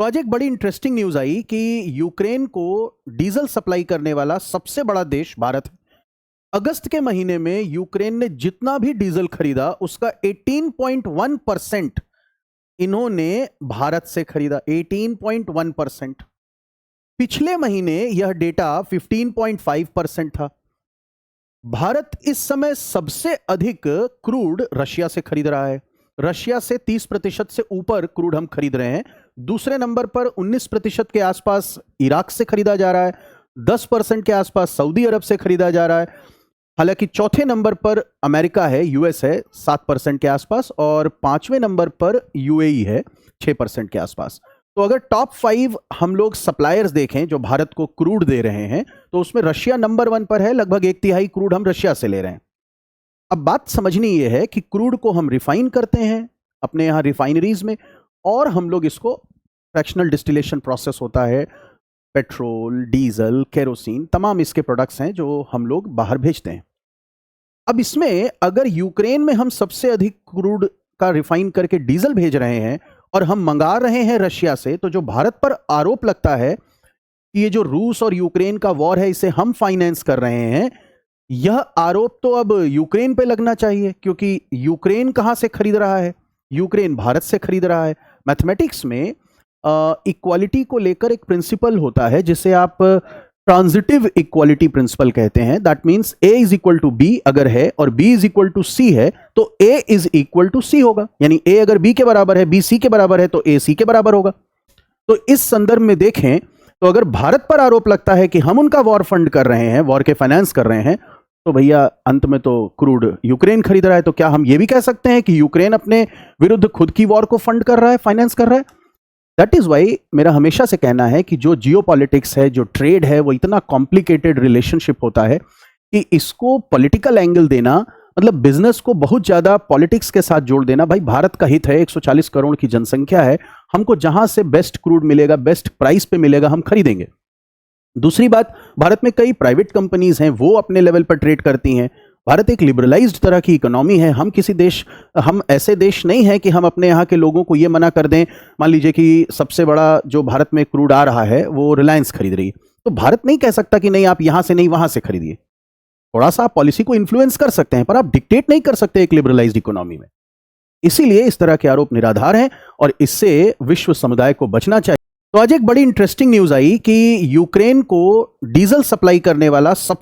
तो आज एक बड़ी इंटरेस्टिंग न्यूज आई कि यूक्रेन को डीजल सप्लाई करने वाला सबसे बड़ा देश भारत है। अगस्त के महीने में यूक्रेन ने जितना भी डीजल खरीदा उसका 18.1% इन्होंने भारत से खरीदा। 18.1%। पिछले महीने यह डेटा 15.5% था। भारत इस समय सबसे अधिक क्रूड रशिया से खरीद रहा है। रशिया से 30% से ऊपर क्रूड हम खरीद रहे हैं। दूसरे नंबर पर 19% के आसपास इराक से खरीदा जा रहा है। 10% के आसपास सऊदी अरब से खरीदा जा रहा है। हालांकि चौथे नंबर पर अमेरिका है, यूएस है 7% के आसपास, और पांचवें नंबर पर यूएई है 6% के आसपास। तो अगर टॉप 5 हम लोग सप्लायर्स देखें जो भारत को क्रूड दे रहे हैं तो उसमें रशिया नंबर 1 पर है। लगभग 1/3 क्रूड हम रशिया से ले रहे हैं। अब बात समझनी यह है कि क्रूड को हम रिफाइन करते हैं अपने यहां रिफाइनरीज में, और हम लोग इसको फ्रैक्शनल डिस्टिलेशन प्रोसेस होता है। पेट्रोल, डीजल, केरोसिन, तमाम इसके प्रोडक्ट्स हैं जो हम लोग बाहर भेजते हैं। अब इसमें अगर यूक्रेन में हम सबसे अधिक क्रूड का रिफाइन करके डीजल भेज रहे हैं और हम मंगा रहे हैं रशिया से, तो जो भारत पर आरोप लगता है कि ये जो रूस और यूक्रेन का वॉर है इसे हम फाइनेंस कर रहे हैं, यह आरोप तो अब यूक्रेन पे लगना चाहिए, क्योंकि यूक्रेन कहां से खरीद रहा है? यूक्रेन भारत से खरीद रहा है। मैथमेटिक्स में इक्वालिटी को लेकर एक प्रिंसिपल होता है जिसे आप ट्रांजिटिव इक्वालिटी प्रिंसिपल कहते हैं। That means a is equal to b अगर है और b is equal to c है तो a is equal to c होगा। यानी ए अगर बी के बराबर है, बी सी के बराबर है, तो ए सी के बराबर होगा। तो इस संदर्भ में देखें तो अगर भारत पर आरोप लगता है कि हम उनका वॉर फंड कर रहे हैं, वॉर के फाइनेंस कर रहे हैं, तो भैया अंत में तो क्रूड यूक्रेन खरीद रहा है। तो क्या हम ये भी कह सकते हैं कि यूक्रेन अपने विरुद्ध खुद की वॉर को फंड कर रहा है, फाइनेंस कर रहा है? दैट इज वाई मेरा हमेशा से कहना है कि जो जियोपॉलिटिक्स है, जो ट्रेड है, वो इतना कॉम्प्लिकेटेड रिलेशनशिप होता है कि इसको पॉलिटिकल एंगल देना, मतलब बिजनेस को बहुत ज्यादा पॉलिटिक्स के साथ जोड़ देना। भाई भारत का हित है, 140 करोड़ की जनसंख्या है, हमको जहां से बेस्ट क्रूड मिलेगा, बेस्ट प्राइस पे मिलेगा, हम खरीदेंगे। दूसरी बात, भारत में कई प्राइवेट कंपनीज हैं, वो अपने लेवल पर ट्रेड करती हैं। भारत एक लिबरलाइज्ड तरह की इकोनॉमी है। हम ऐसे देश नहीं है कि हम अपने यहाँ के लोगों को ये मना कर दें। मान लीजिए कि सबसे बड़ा जो भारत में क्रूड आ रहा है वो रिलायंस खरीद रही है, तो भारत नहीं कह सकता कि नहीं आप यहां से नहीं वहां से खरीदिए। थोड़ा सा आप पॉलिसी को इन्फ्लुएंस कर सकते हैं, पर आप डिक्टेट नहीं कर सकते एक लिबरलाइज्ड इकोनॉमी में। इसीलिए इस तरह के आरोप निराधार हैं और इससे विश्व समुदाय को बचना चाहिए। तो आज एक बड़ी इंटरेस्टिंग न्यूज आई कि यूक्रेन को डीजल सप्लाई करने वाला सबसे